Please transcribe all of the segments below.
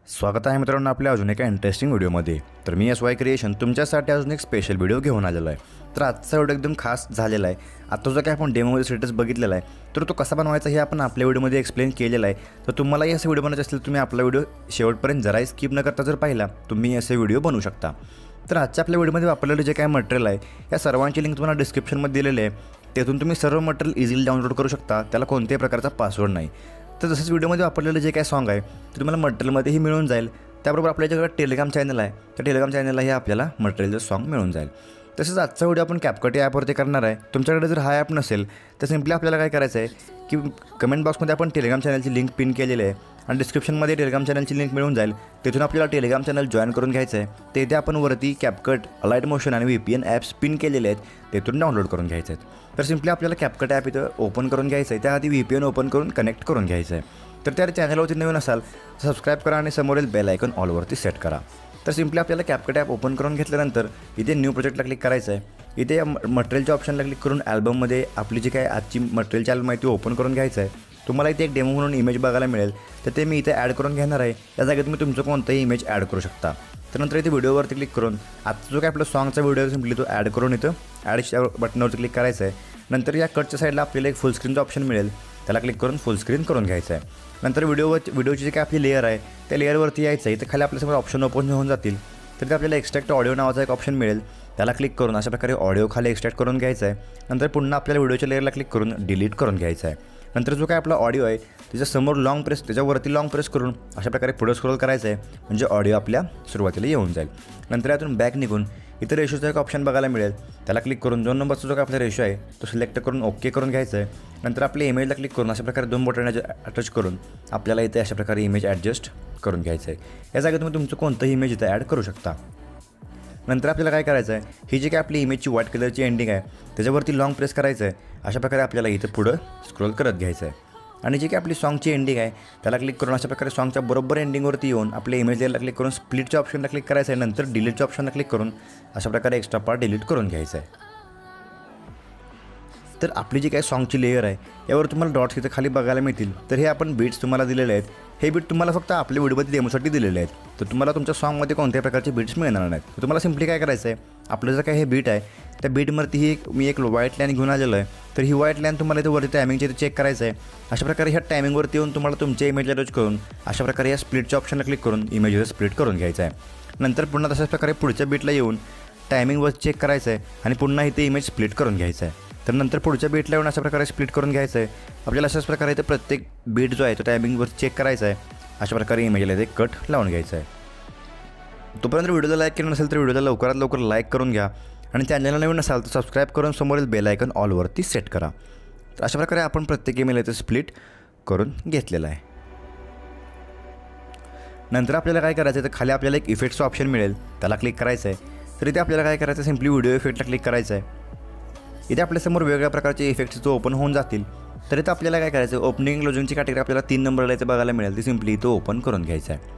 स्वागत आहे मित्रांनो आपल्या अजून एका इंटरेस्टिंग व्हिडिओमध्ये। तर मी SY क्रिएशन तुमच्यासाठी अजून एक स्पेशल व्हिडिओ घेऊन आलेलो आहे। तर आजचा व्हिडिओ एकदम खास झालेला आहे। आता जो काय आपण डेमोमध्ये स्टेटस बघितलेला आहे तर तो कसा बनवायचा हे आपण आपल्या व्हिडिओमध्ये एक्सप्लेन केलेला आहे। तर तुम्हालाही असे व्हिडिओ बनायचे असतील तुम्ही आपला व्हिडिओ शेवटपर्यंत जराही स्किप न करता जर पाहिला तुम्ही असे व्हिडिओ बनवू शकता। तर आजच्या आपल्या व्हिडिओमध्ये वापरलेलं जे काय मटेरियल आहे या सर्वांची लिंक तुम्हाला डिस्क्रिप्शनमध्ये दिलेली आहे। त्यातून तुम्ही सर्व मटेरियल इझिली डाउनलोड करू शकता, त्याला कोणत्याही प्रकारचा पासवर्ड नाही। तर जसंच व्हिडिओमध्ये वापरलेलं जे काय सॉन्ग आहे ते तुम्हाला मटेरियलमध्येही मिळून जाईल। त्याबरोबर आपल्याकडे टेलिग्राम चॅनल आहे, त्या टेलिग्राम चॅनललाही आपल्याला मटेरियलचं सॉन्ग मिळून जाईल। तसेच आजचा व्हिडिओ आपण CapCut या ॲपवरती करणार आहे। तुमच्याकडे जर हा ॲप नसेल तर सिम्पली आपल्याला काय करायचं आहे की कमेंट बॉक्समध्ये आपण टेलिग्राम चॅनलची लिंक पिन केलेली आहे आणि डिस्क्रिप्शनमध्ये टेलिग्राम चॅनलची लिंक मिळून जाईल। तिथून आपल्याला टेलिग्राम चॅनल जॉईन करून घ्यायचं आहे। तेथे आपण वरती CapCut, अलाइट मोशन आणि VPN ॲप्स पिन केलेले आहेत, तिथून डाउनलोड करून घ्यायचे आहेत। तर सिम्पली आपल्याला CapCut ॲप इथं ओपन करून घ्यायचं आहे, त्याआधी VPN ओपन करून कनेक्ट करून घ्यायचं आहे। तर त्या चॅनलवरती नवीन असाल तर सबस्क्राईब करा आणि समोरील बेल आयकॉन ऑलवरती सेट करा। तर सिम्पली आपल्याला CapCut ॲप ओपन करून घेतल्यानंतर इथे न्यू प्रोजेक्टला क्लिक करायचं आहे। इथे मटेरियलच्या ऑप्शनला क्लिक करून ॲल्बममध्ये आपली जी काय आजची मटेरियलची ॲल्बम आहे ती ओपन करून घ्यायचं आहे। तुम्हाला इथे एक डेमो म्हणून इमेज बघायला मिळेल, तर ते मी इथे ॲड करून घेणार आहे। या जागेत तुम्ही तुमचं कोणतंही इमेज ॲड करू शकता। त्यानंतर इथे व्हिडिओवरती क्लिक करून आता जो काय आपला सॉन्गचा व्हिडिओ सिम्पली तो ॲड करून इथं ॲडच्या बटनावरती क्लिक करायचं आहे। नंतर या कटच्या साईडला आपल्याला एक फुल स्क्रीनचा ऑप्शन मिळेल, त्याला क्लिक करून फुल स्क्रीन करून घ्यायचं आहे। नंतर व्हिडिओची जी काय आपली लेअर आहे त्या लेअरवरती यायचं आहे। इथं खाली आपल्यासमोर ऑप्शन ओपन होऊन जातील, तर ते आपल्याला एक्स्ट्रॅक्ट ऑडिओ नावाचा एक ऑप्शन मिळेल, त्याला क्लिक करून अशा प्रकारे ऑडिओ खाली एक्स्ट्रॅक्ट करून घ्यायचं आहे। नंतर पुन्हा आपल्याला व्हिडिओच्या लेअरला क्लिक करून डिलीट करून घ्यायचं आहे। नंतर जो काय आपला ऑडिओ आहे त्याच्यासमोर त्याच्यावरती लॉंग प्रेस करून अशा प्रकारे पुढे स्क्रोल करायचं आहे, म्हणजे ऑडिओ आपल्या सुरुवातीला येऊन जाईल। नंतर यातून बॅक निघून इथं रेशोचा एक ऑप्शन बघायला मिळेल, त्याला क्लिक करून 2 नंबरचा जो काय आपला रेशो आहे तो सिलेक्ट करून ओके करून घ्यायचं आहे। नंतर आपल्या इमेजला क्लिक करून अशा प्रकारे 2 बटन टच करून आपल्याला इथे अशा प्रकारे इमेज ॲडजस्ट करून घ्यायचं आहे। या जागेत तुम्ही तुमचं कोणतंही इमेज इथं ॲड करू शकता। नंतर आपल्याला काय करायचं आहे, ही जी काय आपली इमेजची व्हाईट कलरची एंडिंग आहे त्याच्यावरती लॉंग प्रेस करायचं आहे। अशा प्रकारे आपल्याला इथं पुढं स्क्रोल करत घ्यायचं आहे आणि जी काय आपली सॉन्गची एंडिंग आहे त्याला क्लिक करून अशा प्रकारे सॉन्गच्या बरोबर एंडिंगवरती येऊन आपल्या इमेज लेअरला क्लिक करून स्प्लिटच्या ऑप्शनला क्लिक करायचं आहे। नंतर डिलीटच्या ऑप्शनला क्लिक करून अशा प्रकारे एक्स्ट्रा पार्ट डिलीट करून घ्यायचं आहे। तर आपली जी काय सॉन्गची लेअर आहे यावर तुम्हाला डॉट्स इथं खाली बघायला मिळतील। तर हे आपण बीट्स तुम्हाला दिलेले आहेत, हे बीट तुम्हाला फक्त आपल्या व्हिडिओमध्ये डेमोसाठी दिलेले आहेत। तर तुम्हाला तुमच्या सॉन्गमध्ये कोणत्याही प्रकारचे बीट्स मिळणार नाहीत। तर तुम्हाला सिम्पली काय करायचं आहे, आपलं जर काय हे बीट आहे त्या बीटवरती मी एक व्हाईट लाईन घेऊन आलेलो आहे। तर ही व्हाईट लाईन तुम्हाला इथं वरती टायमिंगच्या इथे चेक करायचं आहे। अशा प्रकारे ह्या टायमिंगवरती येऊन तुम्हाला तुमच्या इमेजला टच करून अशा प्रकारे या स्प्लिटच्या ऑप्शनला क्लिक करून इमेजवर स्प्लिट करून घ्यायचं आहे। नंतर पुन्हा तशाच प्रकारे पुढच्या बीटला येऊन टायमिंगवर चेक करायचं आहे आणि पुन्हा इथे इमेज स्प्लिट करून घ्यायचं आहे। तर नंतर पुढच्या बीटला येऊन अशा प्रकारे स्प्लिट करून घ्यायचं आहे। आपल्याला अशाच प्रकारे इथे प्रत्येक बीट जो आहे तो टायमिंगवर चेक करायचा आहे। अशा प्रकारे इमेजला इथे कट लावून घ्यायचं आहे। तोपर्यंत व्हिडिओला लाईक केलं नसेल तर व्हिडिओला लवकरात लवकर लाईक करून घ्या आणि चॅनलला नवीन असाल तर सबस्क्राईब करून समोरील बेल आयकॉन ऑलवरती सेट करा। तर अशा प्रकारे आपण प्रत्येक इमेज इथे स्प्लिट करून घेतलेला आहे। नंतर आपल्याला काय करायचं आहे, तर खाली आपल्याला एक इफेक्टचं ऑप्शन मिळेल, त्याला क्लिक करायचं आहे। तर इथे आपल्याला काय करायचं आहे, सिम्पली व्हिडिओ इफेक्टला क्लिक करायचं आहे। इथे आपल्यासमोर वेगवेगळ्या प्रकारचे इफेक्ट्स जो ओपन होऊन जातील। तर इथं आपल्याला काय करायचं आहे, ओपनिंग क्लोजिंगची कॅटेगरी आपल्याला 3 नंबरला इथे बघायला मिळेल, ती सिम्पली इथं ओपन करून घ्यायचं आहे।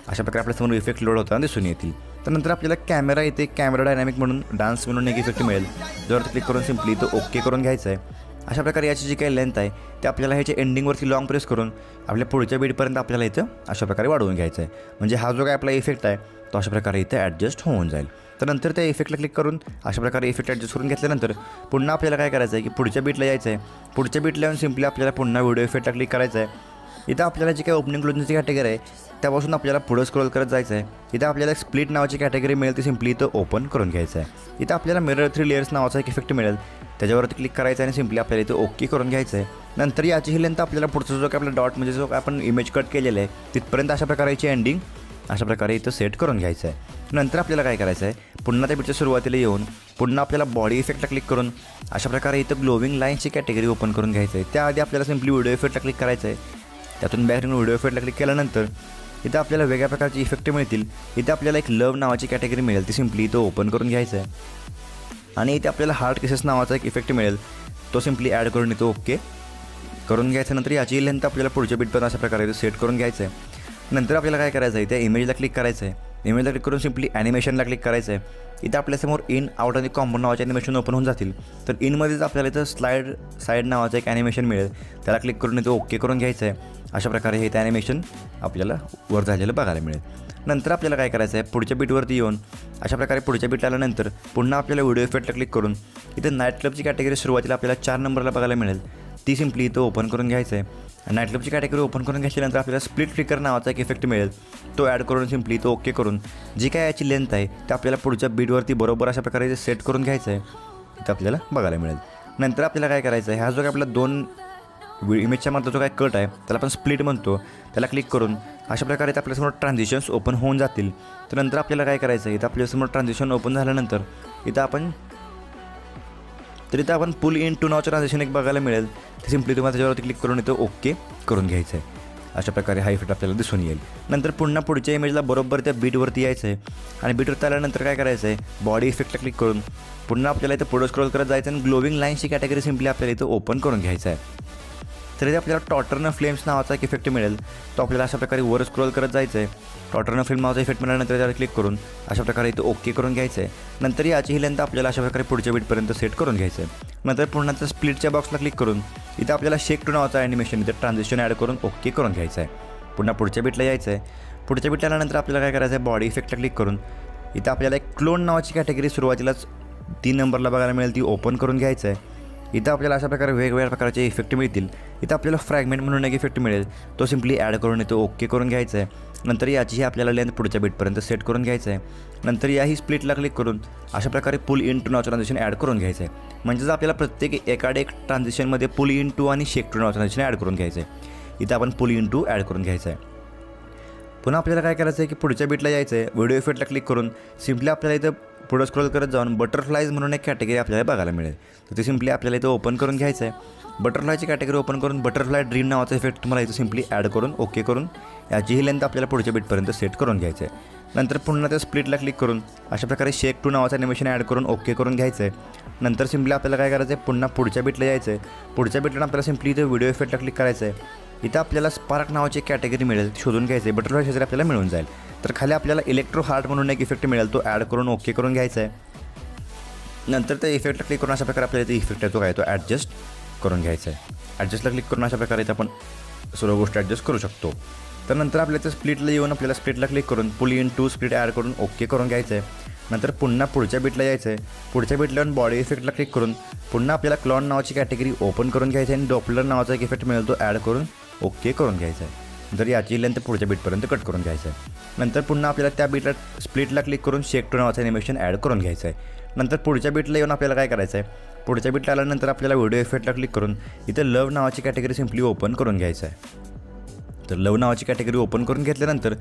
अशा प्रकारे आपल्यासमोर इफेक्ट लोड होताना दिसून येतील। त्यानंतर आपल्याला कॅमेरा इथे कॅमेरा डायनामिक म्हणून डान्स म्हणून एक इफेक्ट मिळेल, ज्यावरती क्लिक करून सिम्पली इथं ओके करून घ्यायचं आहे। अशा प्रकारे याची जी काही लेंथ आहे ते आपल्याला ह्याच्या एंडिंगवरती लॉंग प्रेस करून आपल्या पुढच्या बीटपर्यंत आपल्याला इथं अशा प्रकारे वाढवून घ्यायचं आहे, म्हणजे हा जो काय आपला इफेक्ट आहे तो अशा प्रकारे इथे ॲडजस्ट होऊन जाईल। तर नंतर त्या इफेक्टला क्लिक करून अशा प्रकारे इफेक्ट ॲडजस्ट करून घेतल्यानंतर पुन्हा आपल्याला काय करायचं आहे की पुढच्या बीटला यायचं आहे। पुढच्या बीटला येऊन सिम्पली आपल्याला पुन्हा व्हिडिओ इफेक्टला क्लिक करायचं आहे। इथं आपल्याला जी काही ओपनिंग क्लोजिंगची कॅटेगरी आहे त्यापासून आपल्याला पुढं स्क्रोल करत जायचं आहे। इथं आपल्याला एक स्प्लिट नावाची कॅटेगरी मिळेल, ती सिम्पली इथं ओपन करून घ्यायचं आहे। इथं आपल्याला मिरर 3 लेयर्स नावाचा एक इफेक्ट मिळेल, त्याच्यावरती क्लिक करायचं आहे आणि सिम्पली आपल्याला इथं ओके करून घ्यायचं आहे। नंतर याची ही लेंथ आपल्याला पुढचा जो काय आपला डॉट म्हणजे जो काय आपण इमेज कट केलेला आहे तिथपर्यंत अशा प्रकारची एंडिंग अशा प्रकारे इथं सेट करून घ्यायचं आहे। नंतर आपल्याला काय करायचं आहे, पुन्हा त्या बीटच्या सुरुवातीला येऊन पुन्हा आपल्याला बॉडी इफेक्टला क्लिक करून अशा प्रकारे इथं ग्लोविंग लाईनची कॅटेगरी ओपन करून घ्यायचं आहे। त्याआधी आपल्याला सिम्पली व्हिडिओ इफेक्टला क्लिक करायचं आहे। त्यातून बॅक व्हिडिओ इफेक्टला क्लिक केल्यानंतर इथं आपल्याला वेगळ्या प्रकारचे इफेक्ट मिळतील। इथं आपल्याला एक लव नावाची कॅटेगरी मिळेल, ती सिम्पली इथं ओपन करून घ्यायचं आहे। आणि इथे आपल्याला हार्ड केसेस नावाचा एक इफेक्ट मिळेल, तो सिम्पली ॲड करून इथे ओके करून घ्यायचं. नंतर याची लेंथ आपल्याला पुढच्या बीटपर्यंत अशा प्रकारे सेट करून घ्यायचं आहे. नंतर आपल्याला काय करायचं आहे, त्या इमेजला क्लिक करायचं आहे. इमेजला क्लिक करून सिम्पली ॲनिमेशनला क्लिक करायचं आहे. इथं आपल्यासमोर इन, आउट आणि कॉम्बो नावाचे ॲनिमेशन ओपन होऊन जातील. तर इनमध्येच आपल्याला इथं स्लाईड साईड नावाचं एक ॲनिमेशन मिळेल, त्याला क्लिक करून इथं ओके करून घ्यायचं आहे. अशा प्रकारे हे ते ॲनिमेशन आपल्याला वर झालेलं बघायला मिळेल. नंतर आपल्याला काय करायचं आहे, पुढच्या बीटवरती येऊन अशा प्रकारे पुढच्या बीटला आल्यानंतर पुन्हा आपल्याला व्हिडिओ इफेक्टला क्लिक करून इथं नाईट क्लबची कॅटेगरी सुरुवातीला आपल्याला 4 नंबरला बघायला मिळेल, ती सिम्पली इथं ओपन करून घ्यायचं आहे. नाईट क्लबची कॅटेगरी ओपन करून घेतल्यानंतर आपल्याला स्प्लिट फ्लिकर नावाचा एक इफेक्ट मिळेल, तो ॲड करून सिम्पली तो ओके करून जी काय याची लेंथ आहे ते आपल्याला पुढच्या बीटवरती बरोबर अशा प्रकारे सेट करून घ्यायचं आहे, इथं आपल्याला बघायला मिळेल. नंतर आपल्याला काय करायचं आहे, हा जो काय आपला 2 इमेजच्या मधला जो काय कट आहे त्याला आपण स्प्लिट म्हणतो, त्याला क्लिक करून अशा प्रकारे इथं आपल्यासमोर ट्रान्झिशन्स ओपन होऊन जातील. तर नंतर आपल्याला काय करायचं आहे, इथं आपल्यासमोर ट्रान्झिशन ओपन झाल्यानंतर इथं आपण पुल इन टू नावाचं ट्रान्झिशन एक बघायला मिळेल, ते सिम्पली तुम्हाला त्याच्यावरती क्लिक करून इथं ओके करून घ्यायचं आहे. अशा प्रकारे हा इफेक्ट आपल्याला दिसून येईल. नंतर पुन्हा पुढच्या इमेजला बरोबर त्या बीटवरती यायचं आहे आणि बीटवरती आल्यानंतर काय करायचं आहे, बॉडी इफेक्टला क्लिक करून पुन्हा आपल्याला इथं पुढं स्क्रोल करत जायचं आणि ग्लोविंग लाईन्सची कॅटेगरी सिम्पली आपल्याला इथं ओपन करून घ्यायचं आहे. तर इथे आपल्याला टॉटर्न फ्लेम्स नावाचा एक इफेक्ट मिळेल, तो आपल्याला अशा प्रकारे वर स्क्रोल करत जायचं आहे. टॉटर्न फ्लेम नावाचा इफेक्ट मिळाल्यानंतर त्यावर क्लिक करून अशा प्रकारे इथं ओके करून घ्यायचं आहे. नंतर याची ही लेंथ आपल्याला अशा प्रकारे पुढच्या बीटपर्यंत सेट करून घ्यायचं आहे. नंतर पुन्हा त्या स्प्लिटच्या बॉक्सला क्लिक करून इथं आपल्याला शेक टू नावाचा ॲनिमेशन इथं ट्रान्झिशन ॲड करून ओके करून घ्यायचं आहे. पुन्हा पुढच्या बीटला यायचं आहे. पुढच्या बीटला आल्यानंतर आपल्याला काय करायचं आहे, बॉडी इफेक्टला क्लिक करून इथं आपल्याला एक क्लोन नावाची कॅटेगरी सुरुवातीलाच 3 नंबरला बघायला मिळेल, ती ओपन करून घ्यायचं आहे. इथं आपल्याला अशा प्रकारे वेगवेगळ्या प्रकारचे इफेक्ट मिळतील. इथं आपल्याला फ्रॅगमेंट म्हणून एक इफेक्ट मिळेल, तो सिम्पली ॲड करून इथं ओके करून घ्यायचं आहे. नंतर याचीही आपल्याला लेंथ पुढच्या बीटपर्यंत सेट करून घ्यायचं आहे. नंतर याही स्प्लिटला क्लिक करून अशा प्रकारे पुल इन टू नावाचं ट्रान्झिशन ॲड करून घ्यायचं आहे. म्हणजेच आपल्याला प्रत्येक एकाडे एक ट्रान्झिशनमध्ये पुल इन टू आणि शेक टू नावाचं ट्रान्झिशन ॲड करून घ्यायचं आहे. इथं आपण पुल इन टू ॲड करून घ्यायचं आहे. पुन्हा आपल्याला काय करायचं आहे की पुढच्या बीटला यायचं आहे. व्हिडिओ इफेक्टला क्लिक करून सिम्पली आपल्याला इथं पुढं स्क्रोल करत जाऊन बटरफ्लाईज म्हणून एक कॅटेगरी आपल्याला बघायला मिळेल, तर ते सिम्पली आपल्याला इथं ओपन करून घ्यायचं आहे. बटरफ्लायची कॅटेगरी ओपन करून बटरफ्लाय ड्रीम नावाचा इफेक्ट तुम्हाला इथं सिम्पली ॲड करून ओके करून याचीही लेंथ आपल्याला पुढच्या बीटपर्यंत सेट करून घ्यायचं आहे. नंतर पुन्हा त्या स्प्लिटला क्लिक करून अशा प्रकारे शेक टू नावाचं ॲनिमेशन ॲड करून ओके करून घ्यायचं आहे. नंतर सिम्पली आपल्याला काय करायचं आहे, पुन्हा पुढच्या बीटला यायचं आहे. पुढच्या बीटला आपल्याला सिम्पली इथं व्हिडिओ इफेक्टला क्लिक करायचं आहे. इथं आपल्याला स्पार्क नावाची कॅटेगरी मिळेल, शोधून घ्यायचं आहे. बटरफ्लाय शेजारी आपल्याला मिळून जाईल. तर खाली आपल्याला इलेक्ट्रो हार्ट म्हणून एक इफेक्ट मिळेल, तो ॲड करून ओके करून घ्यायचा आहे. नंतर त्या इफेक्टला क्लिक करून अशा प्रकारे आपल्याला इथे इफेक्ट आहे तो काय तो ॲडजस्ट करून घ्यायचा आहे. ॲडजस्टला क्लिक करून अशा प्रकारे इथे आपण सर्व गोष्टी ॲडजस्ट करू शकतो. तर नंतर आपल्या इथं स्प्लिटला येऊन आपल्याला स्प्लिटला क्लिक करून पुल इन टू स्प्लिट ॲड करून ओके करून घ्यायचं आहे. नंतर पुन्हा पुढच्या बीटला यायचं आहे. पुढच्या बीटला येऊन बॉडी इफेक्टला क्लिक करून पुन्हा आपल्याला क्लॉन नावाची कॅटेगरी ओपन करून घ्यायची आहे आणि डॉपलर नावाचा एक इफेक्ट मिळेल, तो ॲड करून ओके करून घ्यायचा आहे. तर याची लेंथ पुढच्या बीटपर्यंत कट करून घ्यायचं आहे. नंतर पुन्हा आपल्याला त्या बीटला स्प्लिटला क्लिक करून शेक टू नावाचं ॲनिमेशन ॲड करून घ्यायचं आहे. नंतर पुढच्या बीटला येऊन आपल्याला काय करायचं आहे, पुढच्या बीटला आल्यानंतर आपल्याला व्हिडिओ इफेक्टला क्लिक करून इथं लव नावाची कॅटेगरी सिम्पली ओपन करून घ्यायचं आहे. तर लव नावाची कॅटेगरी ओपन करून घेतल्यानंतर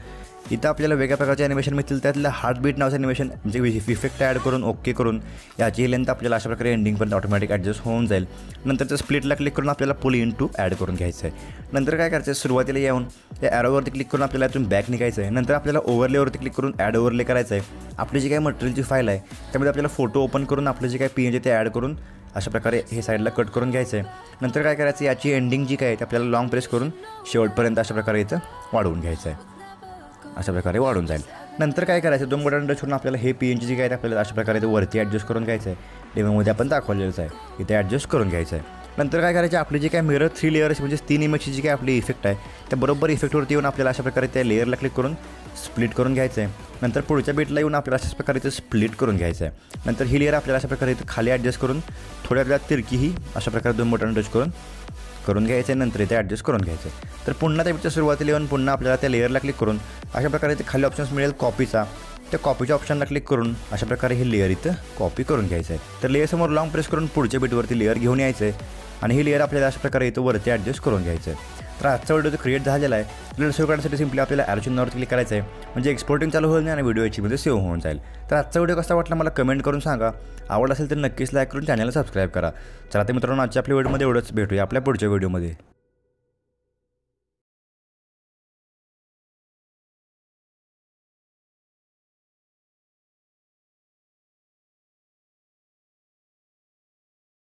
इथं आपल्याला वेगळ्या प्रकारचे ॲनिमेशन मिळतील. त्यातलं हार्टबीट नावाचं ॲनिमेशन म्हणजे इफेक्ट ॲड करून ओके करून याची लेंथ आपल्याला अशा प्रकारे एंडिंगपर्यंत ऑटोमॅटिक ॲडजस्ट होऊन जाईल. नंतर त्या स्प्लिटला क्लिक करून आपल्याला पुल इन टू ॲड करून घ्यायचं आहे. नंतर काय करायचं आहे, सुरुवातीला येऊन त्या ॲरोवरती क्लिक करून आपल्याला यातून बॅक निघायचं आहे. नंतर आपल्याला ओव्हरलेवरती क्लिक करून ॲड ओव्हरले करायचं आहे. आपली जी काही मटेरियलची फाईल आहे त्यामध्ये आपल्याला फोटो ओपन करून आपलं जे काही PNG ते ॲड करून अशा प्रकारे हे साईडला कट करून घ्यायचं आहे. नंतर काय करायचं, याची एंडिंग जी काय आहे ते आपल्याला लॉंग प्रेस करून शेवटपर्यंत अशा प्रकारे इथं वाढवून घ्यायचं आहे. अशा प्रकारे वाढून जाईल. नंतर काय करायचं, 2 बटन टच करून आपल्याला हे PNG जी काय आहे आपल्याला अशा प्रकारे इथं वरती ॲडजस्ट करून घ्यायचं आहे. डेमोमध्ये आपण दाखवलेलंच आहे, इथे ॲडजस्ट करून घ्यायचं आहे. नंतर काय करायचं, आपली जी काय मिरर 3 लेअर्स म्हणजे 3 इमेजची जी काय आपली इफेक्ट आहे त्या बरोबर इफेक्टवरती येऊन आपल्याला अशा प्रकारे त्या लेअरला क्लिक करून स्प्लिट करून घ्यायचं आहे. नंतर पुढच्या बीटला येऊन आपल्याला अशाच प्रकारे इथं स्प्लिट करून घ्यायचं आहे. नंतर ही लेअर आपल्याला अशा प्रकारे इथं खाली ॲडजस्ट करून थोड्या वेळात तिरकीही अशा प्रकारे 2 बटन टच करून घ्यायचं आहे. नंतर इथे ॲडजस्ट करून घ्यायचं आहे. तर पुन्हा त्या बीटच्या सुरुवातीला येऊन पुन्हा आपल्याला त्या लेअरला क्लिक करून अशा प्रकारे इथे खाली ऑप्शन्स मिळेल कॉपीचा, त्या कॉपीच्या ऑप्शनला क्लिक करून अशा प्रकारे हे लेअर इथं कॉपी करून घ्यायचं आहे. तर लेअरसमोर लॉंग प्रेस करून पुढच्या बीटवरती लेअर घेऊन यायचं आहे आणि ही लेअर आपल्याला अशा प्रकारे इथं वरती ॲडजस्ट करून घ्यायचं आहे. तर आजचा व्हिडिओ जो क्रिएट झालेला आहे आपल्याला सेव्ह करण्यासाठी सिम्पली आपल्याला ॲरो चिन्हावर क्लिक करायचं आहे, म्हणजे एक्सपोर्टिंग चालू होईल आणि व्हिडिओ याच्यामध्ये सेव्ह होऊन जाईल. तर आजचा व्हिडिओ कसा वाटला मला कमेंट करून सांगा. आवड असेल तर नक्कीच लाईक करून चॅनलला सबस्क्राईब करा. चला ते मित्रांनो, आजच्या आपल्या व्हिडिओमध्ये एवढंच. भेटूया आपल्या पुढच्या व्हिडिओमध्ये.